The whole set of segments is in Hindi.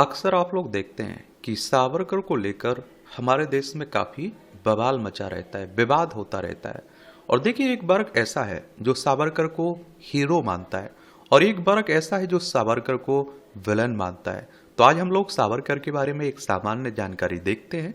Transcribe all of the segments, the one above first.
अक्सर आप लोग देखते हैं कि सावरकर को लेकर हमारे देश में काफ़ी बवाल मचा रहता है, विवाद होता रहता है। और देखिए, एक वर्ग ऐसा है जो सावरकर को हीरो मानता है और एक वर्ग ऐसा है जो सावरकर को विलन मानता है। तो आज हम लोग सावरकर के बारे में एक सामान्य जानकारी देखते हैं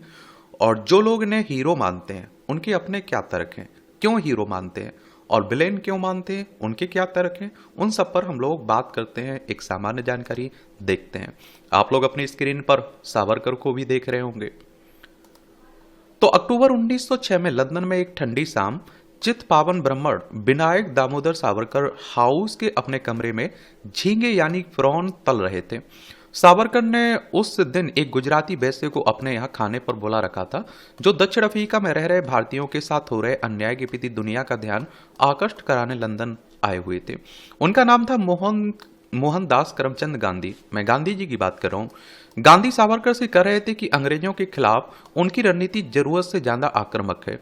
और जो लोग इन्हें हीरो मानते हैं उनके अपने क्या तर्क हैं, क्यों हीरो मानते हैं और विलेन क्यों मानते हैं, उनके क्या तर्क हैं, उन सब पर हम लोग बात करते हैं, एक सामान्य जानकारी देखते हैं। आप लोग अपनी स्क्रीन पर सावरकर को भी देख रहे होंगे। तो अक्टूबर 1906 में लंदन में एक ठंडी शाम चित पावन ब्राह्मण विनायक दामोदर सावरकर हाउस के अपने कमरे में झींगे यानी प्रॉन तल रहे थे। सावरकर ने उस दिन एक गुजराती वैश्य को अपने यहाँ खाने पर बुला रखा था, जो दक्षिण अफ्रीका में रह रहे भारतीयों के साथ हो रहे अन्याय के प्रति दुनिया का ध्यान आकृष्ट कराने लंदन आए हुए थे। उनका नाम था मोहनदास करमचंद गांधी। मैं गांधी जी की बात कर रहा हूँ। गांधी सावरकर से कह रहे थे कि अंग्रेजों के खिलाफ उनकी रणनीति जरूरत से ज्यादा आक्रामक है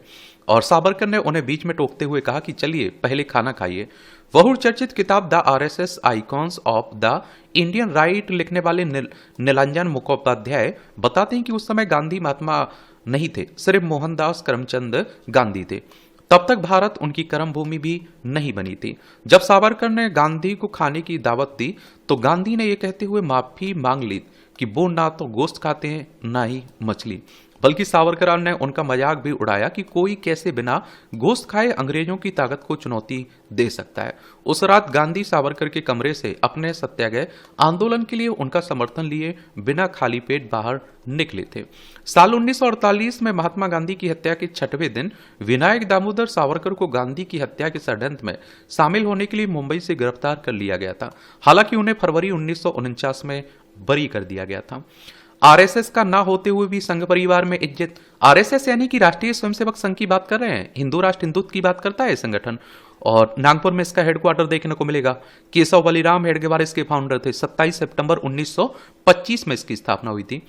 और सावरकर ने उन्हें बीच में टोकते हुए कहा कि चलिए पहले खाना खाइए। बहुचर्चित किताब the RSS icons of the Indian right लिखने वाले नीलांजन मुखोपाध्याय बताते हैं कि उस समय गांधी महात्मा नहीं थे, सिर्फ मोहनदास करमचंद गांधी थे। तब तक भारत उनकी कर्म भूमि भी नहीं बनी थी। जब सावरकर ने गांधी को खाने की दावत दी तो गांधी ने यह कहते हुए माफी मांग ली कि वो ना तो गोश्त खाते हैं ना ही मछली। बल्कि सावरकर ने उनका मजाक भी उड़ाया कि कोई कैसे बिना गोश्त खाए अंग्रेजों की ताकत को चुनौती दे सकता है। उस रात गांधी सावरकर के कमरे से अपने सत्याग्रह आंदोलन के लिए उनका समर्थन लिए बिना खाली पेट बाहर निकले थे। साल 1948 में महात्मा गांधी की हत्या के 6वें दिन विनायक दामोदर सावरकर को गांधी की हत्या के षड्यंत्र में शामिल होने के लिए मुंबई से गिरफ्तार कर लिया गया था। हालांकि उन्हें फरवरी 1949 में बरी कर दिया गया था। आरएसएस का ना होते हुए भी संघ परिवार में इज्जत। आरएसएस यानी कि राष्ट्रीय स्वयंसेवक संघ की बात कर रहे हैं। हिंदू राष्ट्र हिंदुत्व की बात करता है संगठन और नागपुर में इसका हेडक्वार्टर देखने को मिलेगा। केशव बलिराम हेडगेवार इसके फाउंडर थे। 27 सितंबर 1925 में इसकी स्थापना हुई थी।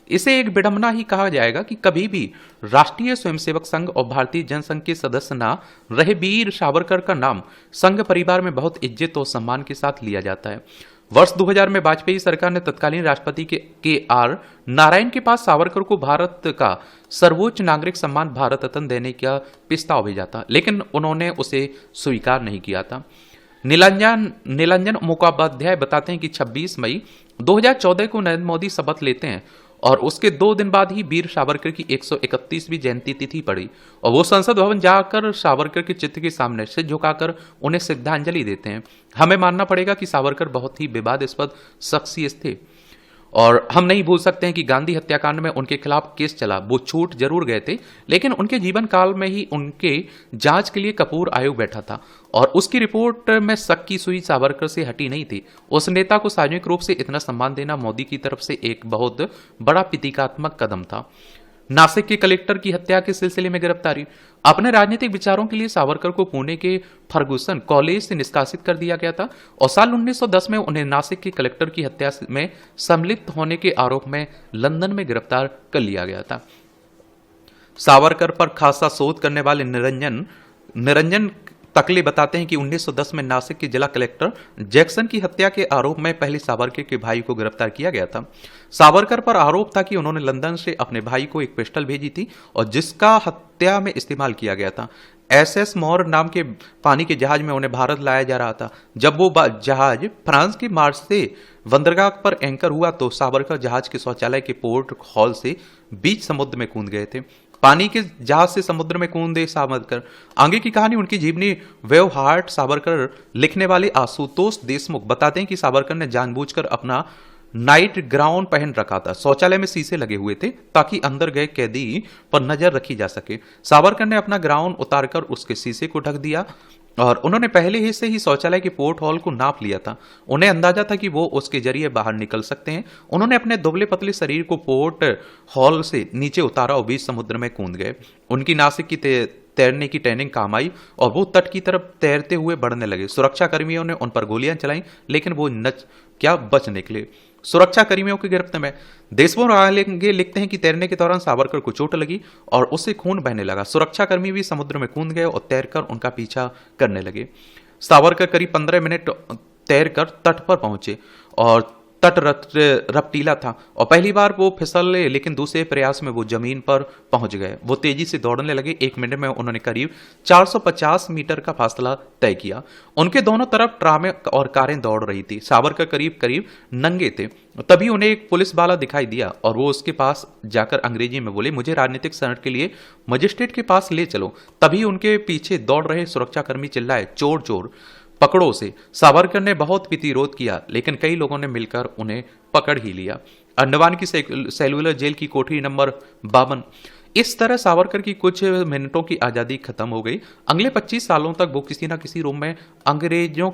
इसे एक विडंबना ही कहा जाएगा कि कभी भी राष्ट्रीय स्वयंसेवक संघ और भारतीय जनसंघ के सदस्य ना रहे वीर सावरकर का नाम संघ परिवार में बहुत इज्जत और सम्मान के साथ लिया जाता है। वर्ष 2000 में वाजपेयी सरकार ने तत्कालीन राष्ट्रपति के आर नारायण के पास सावरकर को भारत का सर्वोच्च नागरिक सम्मान भारत रत्न देने का प्रस्ताव भेजा था, लेकिन उन्होंने उसे स्वीकार नहीं किया था। नीलांजन मुखोपाध्याय बताते हैं कि 26 मई 2014 को नरेंद्र मोदी शपथ लेते हैं और उसके 2 दिन बाद ही वीर सावरकर की 131वीं जयंती तिथि पड़ी और वो संसद भवन जाकर सावरकर के चित्र के सामने सिर झुकाकर उन्हें श्रद्धांजलि देते हैं। हमें मानना पड़ेगा कि सावरकर बहुत ही विवादास्पद शख्सियत थे और हम नहीं भूल सकते हैं कि गांधी हत्याकांड में उनके खिलाफ केस चला। वो छूट जरूर गए थे, लेकिन उनके जीवन काल में ही उनके जांच के लिए कपूर आयोग बैठा था और उसकी रिपोर्ट में शक की सुई सावरकर से हटी नहीं थी। उस नेता को सार्वजनिक रूप से इतना सम्मान देना मोदी की तरफ से एक बहुत बड़ा प्रतीकात्मक कदम था। नासिक के कलेक्टर की हत्या के सिलसिले में गिरफ्तारी। अपने राजनीतिक विचारों के लिए सावरकर को पुणे के फर्गुसन कॉलेज से निष्कासित कर दिया गया था और साल 1910 में उन्हें नासिक के कलेक्टर की हत्या में सम्मिलित होने के आरोप में लंदन में गिरफ्तार कर लिया गया था। सावरकर पर खासा शोध करने वाले निरंजन तकले बताते हैं कि 1910 में नासिक के जिला कलेक्टर जैक्सन की हत्या के आरोप में पहले सावरकर के भाई को गिरफ्तार किया गया था। सावरकर पर आरोप था कि उन्होंने लंदन से अपने भाई को एक पिस्टल भेजी थी और जिसका हत्या में इस्तेमाल किया गया था। एसएस मौर नाम के पानी के जहाज में उन्हें भारत लाया जा रहा था। जब वो जहाज फ्रांस के मार्से बंदरगाह पर एंकर हुआ तो सावरकर जहाज के शौचालय के पोर्ट हॉल से बीच समुद्र में कूद गए थे। पानी के जहाज से समुद्र में कूदे सावरकर। आगे की कहानी उनकी जीवनी वेव हार्ट सावरकर लिखने वाले आशुतोष देशमुख बताते हैं कि सावरकर ने जानबूझकर अपना नाइट ग्राउन पहन रखा था। शौचालय में शीशे लगे हुए थे ताकि अंदर गए कैदी पर नजर रखी जा सके। सावरकर ने अपना ग्राउन उतारकर उसके शीशे को ढक दिया और उन्होंने पहले ही से ही शौचालय के पोर्ट हॉल को नाप लिया था। उन्हें अंदाजा था कि वो उसके जरिए बाहर निकल सकते हैं। उन्होंने अपने दुबले पतले शरीर को पोर्ट हॉल से नीचे उतारा और बीच समुद्र में कूद गए। उनकी नासिक की तैरने की ट्रेनिंग काम आई और वो तट की तरफ तैरते हुए बढ़ने लगे। सुरक्षा कर्मियों ने उन पर गोलियां चलाई, लेकिन वो बच निकले। सुरक्षा कर्मियों की गिरफ्त में देशमुख आगे लिखते हैं कि तैरने के दौरान सावरकर को चोट लगी और उससे खून बहने लगा। सुरक्षा कर्मी भी समुद्र में कूद गए और तैरकर उनका पीछा करने लगे। सावरकर करीब 15 मिनट तैरकर तट पर पहुंचे और तट रपटीला था और पहली बार वो फिसले, लेकिन दूसरे प्रयास में वो जमीन पर पहुंच गए। वो तेजी से दौड़ने लगे। 1 मिनट में उन्होंने करीब 450 मीटर का फासला तय किया। उनके दोनों तरफ ट्रामें और कारें दौड़ रही थी। सावरकर करीब करीब नंगे थे। तभी उन्हें एक पुलिस वाला दिखाई दिया और वो उसके पास जाकर अंग्रेजी में बोले, मुझे राजनीतिक शरण के लिए मजिस्ट्रेट के पास ले चलो। तभी उनके पीछे दौड़ रहे सुरक्षाकर्मी चिल्लाए, चोर चोर, पकड़ो से। सावरकर ने बहुत प्रतिरोध किया, लेकिन कई लोगों ने मिलकर उन्हें पकड़ ही लिया। अंडमान की सेलुलर जेल की कोठरी नंबर 52। इस तरह सावरकर की कुछ मिनटों की आजादी खत्म हो गई। अगले 25 सालों तक वो किसी न किसी रूम में अंग्रेजों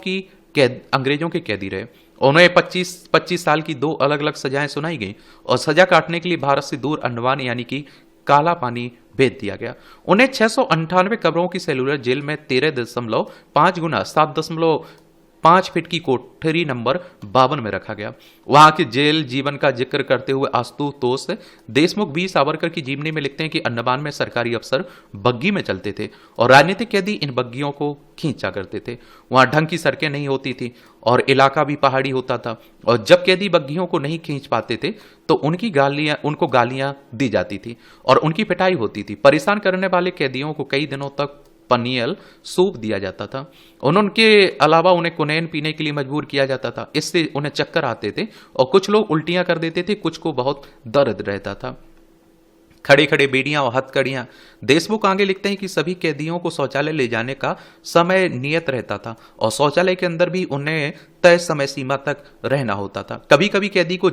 के कैदी रहे। उन्हें 25 साल की 2 अलग अलग सजाएं सुनाई गई और सजा काटने के लिए भारत से दूर अंडमान यानी कि काला पानी भेज दिया गया। उन्हें 698 कमरों की सेलुलर जेल में 13.5 गुना 7.5 फीट की कोठरी नंबर 52 में रखा गया। वहां के जेल जीवन का जिक्र करते हुए आशुतोष देशमुख भी सावरकर की जीवनी में लिखते हैं कि अंडमान में सरकारी अफसर बग्गी में चलते थे और राजनीतिक कैदी इन बग्गियों को खींचा करते थे। वहां ढंग की सड़कें नहीं होती थी और इलाका भी पहाड़ी होता था और जब कैदी बग्गियों को नहीं खींच पाते थे तो उनको गालियां दी जाती थी और उनकी पिटाई होती थी। परेशान करने वाले कैदियों को कई दिनों तक पनियल सूप दिया जाता था। उनके अलावा उन्हें कुनैन पीने के लिए मजबूर किया जाता था। इससे उन्हें चक्कर आते थे और कुछ लोग उल्टियां कर देते थे, कुछ को बहुत दर्द रहता था। खड़े खड़े बेड़ियां और हथकड़ियां। देशमुख आगे लिखते हैं कि सभी कैदियों को शौचालय ले जाने का समय नियत रहता था और शौचालय के अंदर भी उन्हें तय समय सीमा तक रहना होता था। कभी कभी कैदी को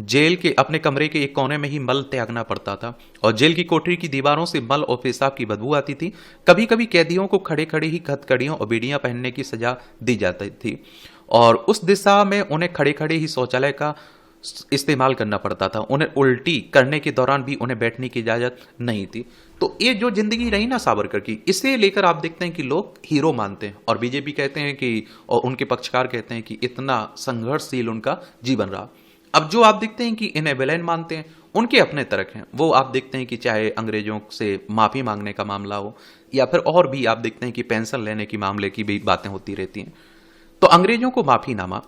जेल के अपने कमरे के एक कोने में ही मल त्यागना पड़ता था और जेल की कोठरी की दीवारों से मल और पेशाब की बदबू आती थी। कभी कभी कैदियों को खड़े खड़े ही हथकड़ियों और बेड़ियां पहनने की सजा दी जाती थी और उस दिशा में उन्हें खड़े खड़े ही शौचालय का इस्तेमाल करना पड़ता था। उन्हें उल्टी करने के दौरान भी उन्हें बैठने की इजाजत नहीं थी। तो ये जो जिंदगी रही ना सावरकर की, इसे लेकर आप देखते हैं कि लोग हीरो मानते हैं और बीजेपी कहते हैं कि, और उनके पक्षकार कहते हैं कि इतना संघर्षशील उनका जीवन रहा। अब जो आप देखते हैं कि इन्हें विलेन मानते हैं, उनके अपने तर्क हैं। वो आप देखते हैं कि चाहे अंग्रेजों से माफी मांगने का मामला हो या फिर और भी आप देखते हैं कि पेंशन लेने की मामले की भी बातें होती रहती हैं। तो अंग्रेजों को माफीनामा।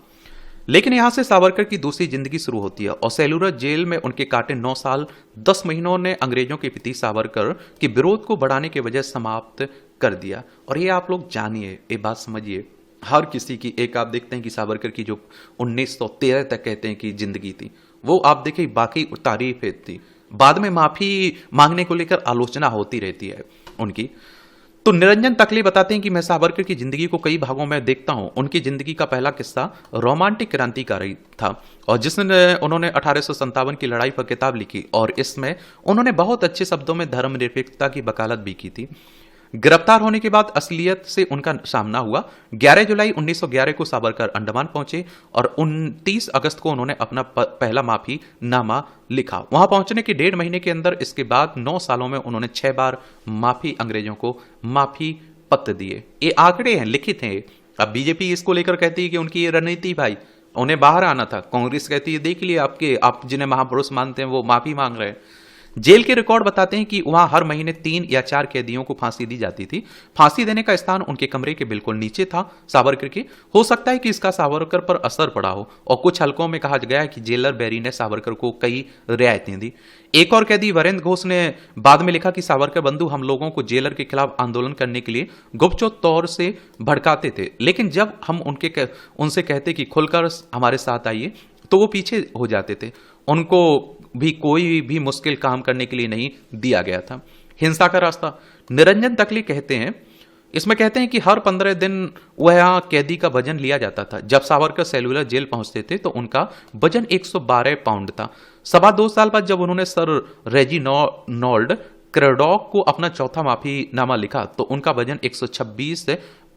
लेकिन यहां से सावरकर की दूसरी जिंदगी शुरू होती है और सेलुलर जेल में उनके काटे 9 साल 10 महीनों ने अंग्रेजों के प्रति सावरकर के विरोध को बढ़ाने के वजह समाप्त कर दिया। और ये आप लोग जानिए, ये बात समझिए, हर किसी की एक आप देखते हैं कि सावरकर की जो 1913 तक कहते हैं कि जिंदगी थी, वो आप देखिए बाकी तारीफ थी। बाद में माफी मांगने को लेकर आलोचना होती रहती है उनकी। तो निरंजन तकली बताते हैं कि मैं सावरकर की जिंदगी को कई भागों में देखता हूं। उनकी जिंदगी का पहला किस्सा रोमांटिक क्रांतिकारी था और जिसने उन्होंने 1857 की लड़ाई पर किताब लिखी और इसमें उन्होंने बहुत अच्छे शब्दों में धर्मनिरपेक्षता की वकालत भी की थी। गिरफ्तार होने के बाद असलियत से उनका सामना हुआ। 11 जुलाई 1911 को सावरकर अंडमान पहुंचे और 29 अगस्त को उन्होंने अपना पहला माफी नामा लिखा। वहां पहुंचने के 1.5 महीने के अंदर इसके बाद 9 सालों में उन्होंने 6 बार माफी अंग्रेजों को माफी पत्र दिए। ये आंकड़े हैं, लिखित हैं। अब बीजेपी इसको लेकर कहती है कि उनकी ये रणनीति, भाई उन्हें बाहर आना था। कांग्रेस कहती है देख लिए आप जिन्हें महापुरुष मानते हैं वो माफी मांग रहे हैं। जेल के रिकॉर्ड बताते हैं कि वहां हर महीने 3 या 4 कैदियों को फांसी दी जाती थी। फांसी देने का स्थान उनके कमरे के बिल्कुल नीचे था सावरकर के। हो सकता है कि इसका सावरकर पर असर पड़ा हो और कुछ हलकों में कहा गया है कि जेलर बेरी ने सावरकर को कई रियायतें दी। एक और कैदी वीरेंद्र घोष ने बाद में लिखा कि सावरकर बंधु हम लोगों को जेलर के खिलाफ आंदोलन करने के लिए गुपचुप तौर से भड़काते थे, लेकिन जब हम उनसे कहते कि खुलकर हमारे साथ आइए तो वो पीछे हो जाते थे। उनको भी कोई भी मुश्किल काम करने के लिए नहीं दिया गया था। हिंसा का रास्ता। निरंजन तकली कहते हैं, इसमें कहते हैं कि हर 15 दिन वह कैदी का वजन लिया जाता था। जब सावरकर सेलुलर जेल पहुंचते थे तो उनका वजन 112 पाउंड था। 2.25 साल बाद जब उन्होंने सर रेजिनॉल्ड क्रेडॉक को अपना चौथा माफीनामा लिखा तो उनका वजन 126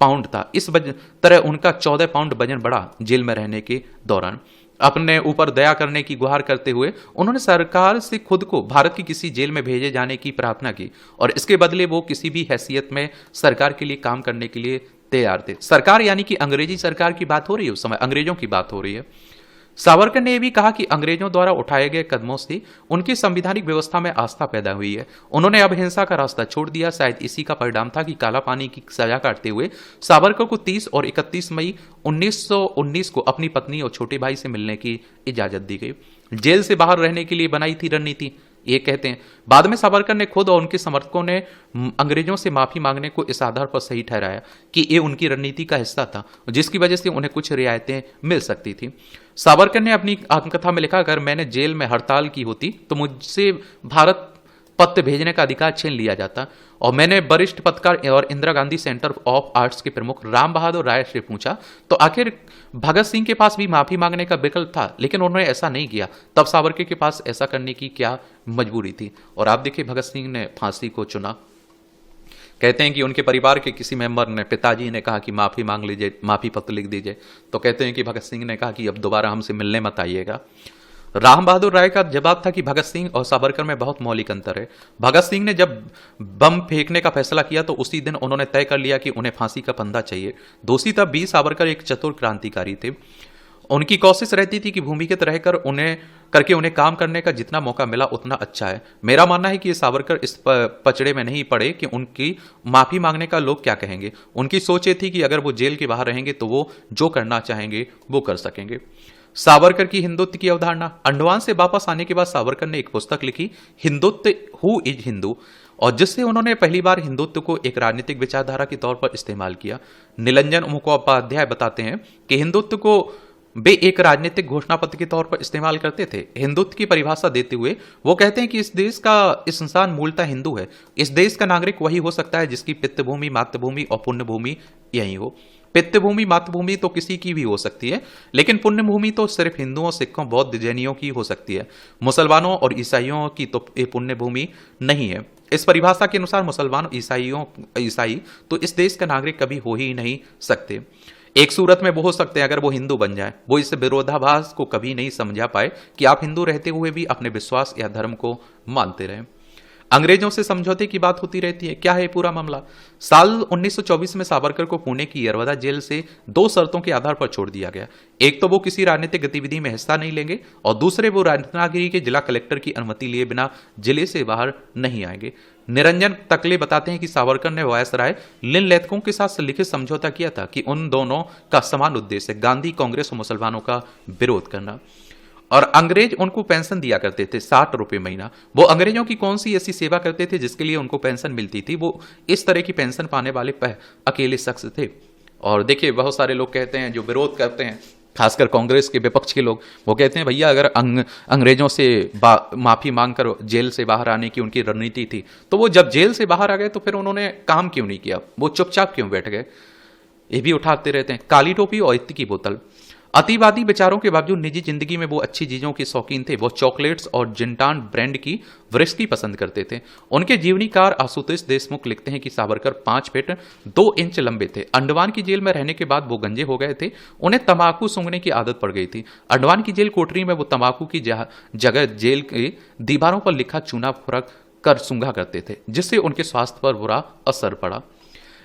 पाउंड था। इस तरह उनका 14 पाउंड वजन बढ़ा जेल में रहने के दौरान। अपने ऊपर दया करने की गुहार करते हुए उन्होंने सरकार से खुद को भारत की किसी जेल में भेजे जाने की प्रार्थना की और इसके बदले वो किसी भी हैसियत में सरकार के लिए काम करने के लिए तैयार थे। सरकार यानी कि अंग्रेजी सरकार की बात हो रही है, उस समय अंग्रेजों की बात हो रही है। सावरकर ने यह भी कहा कि अंग्रेजों द्वारा उठाए गए कदमों से उनकी संवैधानिक व्यवस्था में आस्था पैदा हुई है। उन्होंने अब हिंसा का रास्ता छोड़ दिया। शायद इसी का परिणाम था कि काला पानी की सजा काटते हुए सावरकर को 30 और 31 मई 1919 को अपनी पत्नी और छोटे भाई से मिलने की इजाजत दी गई। जेल से बाहर रहने के लिए बनाई थी रणनीति, ये कहते हैं। बाद में सावरकर ने खुद और उनके समर्थकों ने अंग्रेजों से माफी मांगने को इस आधार पर सही ठहराया कि ये उनकी रणनीति का हिस्सा था, जिसकी वजह से उन्हें कुछ रियायतें मिल सकती थी। सावरकर ने अपनी आत्मकथा में लिखा, अगर मैंने जेल में हड़ताल की होती तो मुझसे भारत पत्र भेजने का अधिकार छीन लिया जाता, और मैंने वरिष्ठ पत्रकार और Indira Gandhi centre of arts के प्रमुख राम बहादुर राय से पूछा तो आखिर भगत सिंह के पास भी माफी मांगने का विकल्प था, लेकिन उन्होंने ऐसा नहीं किया। तब सावरकर के पास ऐसा करने की क्या मजबूरी थी? और आप देखिए, भगत सिंह ने फांसी को चुना। कहते हैं कि उनके परिवार के किसी मेंबर ने, पिताजी ने कहा कि माफी मांग लीजिए, माफी पत्र लिख दीजिए, तो कहते हैं कि भगत सिंह ने कहा कि अब दोबारा हमसे मिलने मत आइएगा। राम बहादुर राय का जवाब था कि भगत सिंह और सावरकर में बहुत मौलिक अंतर है। भगत सिंह ने जब बम फेंकने का फैसला किया तो उसी दिन उन्होंने तय कर लिया कि उन्हें फांसी का फंदा चाहिए। दूसरी तरफ बी सावरकर एक चतुर क्रांतिकारी थे। उनकी कोशिश रहती थी कि भूमिगत रहकर उन्हें काम करने का जितना मौका मिला उतना अच्छा है। मेरा मानना है कि ये सावरकर इस पचड़े में नहीं पड़े कि उनकी माफी मांगने का लोग क्या कहेंगे। उनकी सोच ये थी कि अगर वो जेल के बाहर रहेंगे तो वो जो करना चाहेंगे वो कर सकेंगे। सावरकर की हिंदुत्व की अवधारणा। अंडमान से वापस आने के बाद सावरकर ने एक पुस्तक लिखी, हिंदुत्व हु इज हिंदू, और जिससे उन्होंने पहली बार हिंदुत्व को एक राजनीतिक विचारधारा के तौर पर इस्तेमाल किया। निरंजन मुखोपाध्याय बताते हैं कि हिंदुत्व को वे एक राजनीतिक घोषणा पत्र के तौर पर इस्तेमाल करते थे। हिंदुत्व की परिभाषा देते हुए वो कहते हैं कि इस इंसान मूलतः हिंदू है। इस देश का नागरिक वही हो सकता है जिसकी पितृभूमि, मातृभूमि और पुण्यभूमि यही हो। पितृभूमि, मातृभूमि तो किसी की भी हो सकती है, लेकिन पुण्यभूमि तो सिर्फ हिंदुओं, सिखों, बौद्ध, जैनियों की हो सकती है। मुसलमानों और ईसाइयों की तो ये पुण्यभूमि नहीं है। इस परिभाषा के अनुसार मुसलमान, ईसाई तो इस देश का नागरिक कभी हो ही नहीं सकते। एक सूरत में वो हो सकते हैं अगर वो हिंदू बन जाए। वो इस विरोधाभास को कभी नहीं समझा पाए कि आप हिंदू रहते हुए भी अपने विश्वास या धर्म को मानते रहें। अंग्रेजों से समझौते की बात होती रहती है। क्या है पूरा मामला? साल 1924 में सावरकर को पुणे की यरवदा जेल से 2 शर्तों के आधार पर छोड़ दिया गया। एक तो वो किसी राजनीतिक गतिविधि में हिस्सा नहीं लेंगे, और दूसरे वो रत्नागिरी के जिला कलेक्टर की अनुमति लिए बिना जिले से बाहर नहीं आएंगे। निरंजन तकले बताते हैं कि सावरकर ने वायसराय लिन लेथकों के साथ लिखित समझौता किया था कि उन दोनों का समान उद्देश्य गांधी, कांग्रेस और मुसलमानों का विरोध करना। और अंग्रेज उनको पेंशन दिया करते थे 60 रुपए महीना। वो अंग्रेजों की कौन सी ऐसी सेवा करते थे जिसके लिए उनको पेंशन मिलती थी? वो इस तरह की पेंशन पाने वाले अकेले शख्स थे। और देखिए, बहुत सारे लोग कहते हैं जो विरोध करते हैं, खासकर कांग्रेस के विपक्ष के लोग, वो कहते हैं भैया अगर अंग्रेजों से माफी मांगकर जेल से बाहर आने की उनकी रणनीति थी, तो वो जब जेल से बाहर आ गए तो फिर उन्होंने काम क्यों नहीं किया? वो चुपचाप क्यों बैठ गए? ये भी उठाते रहते हैं। काली टोपी और इत्ती की बोतल। अतिवादी विचारों के बावजूद निजी जिंदगी में वो अच्छी चीजों के शौकीन थे। वो चॉकलेट्स और जिंटान ब्रांड की व्हिस्की पसंद करते थे। उनके जीवनीकार आशुतोष देशमुख लिखते हैं कि सावरकर 5 फीट 2 इंच लंबे थे। अंडमान की जेल में रहने के बाद वो गंजे हो गए थे। उन्हें तंबाकू सूंघने की आदत पड़ गई थी। अंडमान की जेल कोठरी में वो तंबाकू की जगह जेल की दीवारों पर लिखा चूना फुरक कर सूंघा करते थे, जिससे उनके स्वास्थ्य पर बुरा असर पड़ा।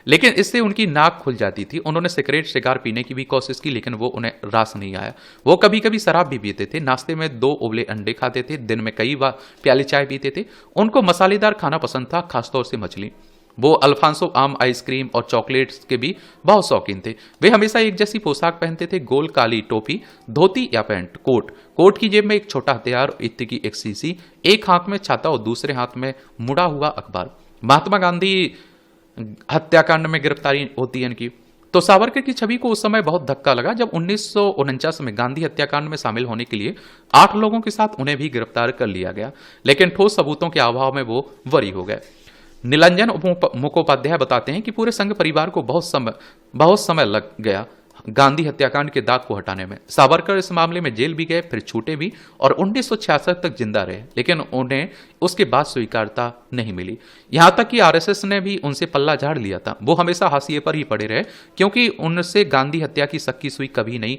लेकिन इससे उनकी नाक खुल जाती थी। उन्होंने सिगरेट, सिगार पीने की भी कोशिश की, लेकिन वो उन्हें रास नहीं आया। वो कभी कभी शराब भी पीते थे। नाश्ते में 2 उबले अंडे खाते थे। दिन में कई बार प्याली चाय पीते थे। उनको मसालेदार खाना पसंद था, खासतौर से मछली। वो अल्फांसो आम, आइसक्रीम और चॉकलेट्स के भी बहुत शौकीन थे। वे हमेशा एक जैसी पोशाक पहनते थे, गोल काली टोपी, धोती या पैंट, कोट की जेब में एक छोटा हथियार, इत्ते की एक शीशी, एक हाथ में छाता और दूसरे हाथ में मुड़ा हुआ अखबार। महात्मा गांधी हत्याकांड में गिरफ्तारी होती है इनकी, तो सावरकर की छवि को उस समय बहुत धक्का लगा जब 1949 में गांधी हत्याकांड में शामिल होने के लिए 8 लोगों के साथ उन्हें भी गिरफ्तार कर लिया गया, लेकिन ठोस सबूतों के अभाव में वो बरी हो गए। निरंजन मुखोपाध्याय बताते हैं कि पूरे संघ परिवार को बहुत समय लग गया गांधी हत्याकांड के दाग को हटाने में। सावरकर इस मामले में जेल भी गए, फिर छूटे भी और 1966 तक जिंदा रहे, लेकिन उन्हें उसके बाद स्वीकारता नहीं मिली। यहां तक कि आरएसएस ने भी उनसे पल्ला झाड़ लिया था। वो हमेशा हाशिए पर ही पड़े रहे, क्योंकि उनसे गांधी हत्या की शक की सुई कभी नहीं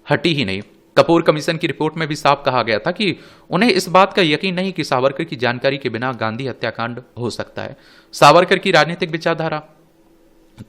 हटी ही नहीं। कपूर कमीशन की रिपोर्ट में भी साफ कहा गया था कि उन्हें इस बात का यकीन नहीं कि सावरकर की जानकारी के बिना गांधी हत्याकांड हो सकता है। सावरकर की राजनीतिक विचारधारा।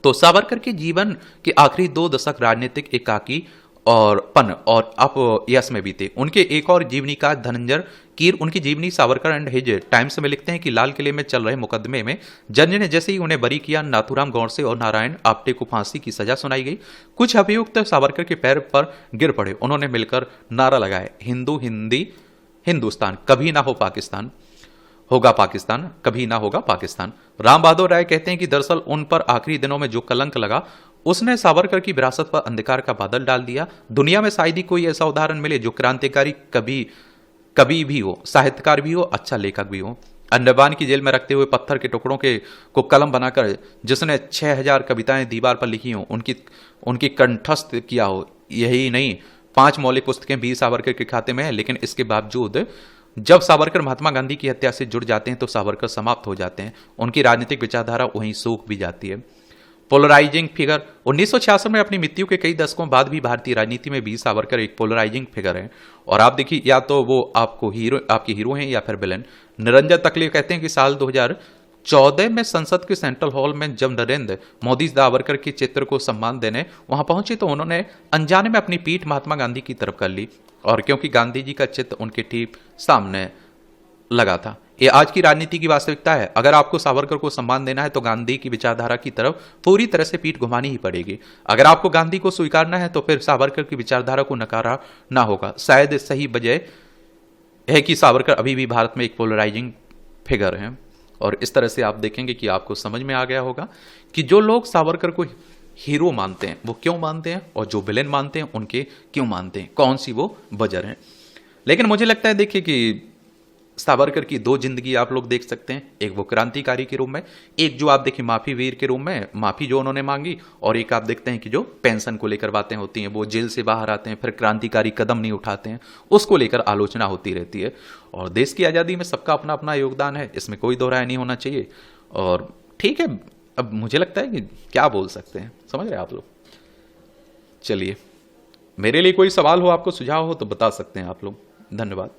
तो सावरकर के जीवन के आखिरी 2 दशक राजनीतिक एकाकी और पन और आप यश में बीते। उनके एक और जीवनीकार धनंजय कीर उनकी जीवनी सावरकर एंड हिज टाइम्स में लिखते हैं कि लाल किले में चल रहे मुकदमे में जज ने जैसे ही उन्हें बरी किया, नाथूराम गौडसे और नारायण आप्टे को फांसी की सजा सुनाई गई। कुछ अभियुक्त सावरकर के पैर पर गिर पड़े। उन्होंने मिलकर नारा लगाए, हिंदू हिंदी हिंदुस्तान, कभी ना हो पाकिस्तान, होगा पाकिस्तान, कभी ना होगा पाकिस्तान। राम बहादुर राय कहते हैं कि दरअसल उन पर आखिरी दिनों में जो कलंक लगा उसने सावरकर की विरासत पर अंधकार का बादल डाल दिया। दुनिया में शायद ही कोई ऐसा उदाहरण मिले जो क्रांतिकारी कभी कभी भी हो, साहित्यकार भी हो, अच्छा लेखक भी हो। अंडमान की जेल में रखते हुए पत्थर के टुकड़ों के को कलम बनाकर जिसने 6000 कविताएं दीवार पर लिखी हो, उनकी उनकी कंठस्थ किया हो। यही नहीं, 5 मौलिक पुस्तकें भी सावरकर के खाते में है। लेकिन इसके बावजूद जब सावरकर महात्मा गांधी की हत्या से जुड़ जाते हैं तो सावरकर समाप्त हो जाते हैं। उनकी राजनीतिक विचारधारा वहीं सूख भी जाती है। पोलराइजिंग फिगर 1966 में अपनी मृत्यु के कई दशकों बाद भी भारतीय राजनीति में भी सावरकर एक पोलराइजिंग फिगर है। और आप देखिए, या तो वो आपके हीरो हैं या फिर विलेन। निरंजन तकले कहते हैं कि साल 2014 में संसद के सेंट्रल हॉल में जब नरेंद्र मोदी सावरकर के चित्र को सम्मान देने वहां पहुंचे तो उन्होंने अनजाने में अपनी पीठ महात्मा गांधी की तरफ कर ली, और क्योंकि गांधी जी का चित्र उनके ठीक सामने लगा था। ये आज की राजनीति की वास्तविकता है। अगर आपको सावरकर को सम्मान देना है तो गांधी की विचारधारा की तरफ पूरी तरह से पीठ घुमानी ही पड़ेगी। अगर आपको गांधी को स्वीकारना है तो फिर सावरकर की विचारधारा को नकारा ना होगा। शायद सही वजह है कि सावरकर अभी भी भारत में एक पोलराइजिंग फिगर है। और इस तरह से आप देखेंगे कि आपको समझ में आ गया होगा कि जो लोग सावरकर को हीरो मानते हैं वो क्यों मानते हैं, और जो विलेन मानते हैं उनके क्यों मानते हैं, कौन सी वो वजह है। लेकिन मुझे लगता है, देखिए कि सावरकर की 2 जिंदगी आप लोग देख सकते हैं। एक वो क्रांतिकारी के रूप में, एक जो आप देखिए माफी वीर के रूप में, माफी जो उन्होंने मांगी, और एक आप देखते हैं कि जो पेंशन को लेकर बातें होती हैं, वो जेल से बाहर आते हैं फिर क्रांतिकारी कदम नहीं उठाते हैं, उसको लेकर आलोचना होती रहती है। और देश की आज़ादी में सबका अपना अपना योगदान है, इसमें कोई दो राय नहीं होना चाहिए। और ठीक है, अब मुझे लगता है कि क्या बोल सकते हैं, समझ रहे आप लोग। चलिए, मेरे लिए कोई सवाल हो, आपको सुझाव हो तो बता सकते हैं आप लोग। धन्यवाद।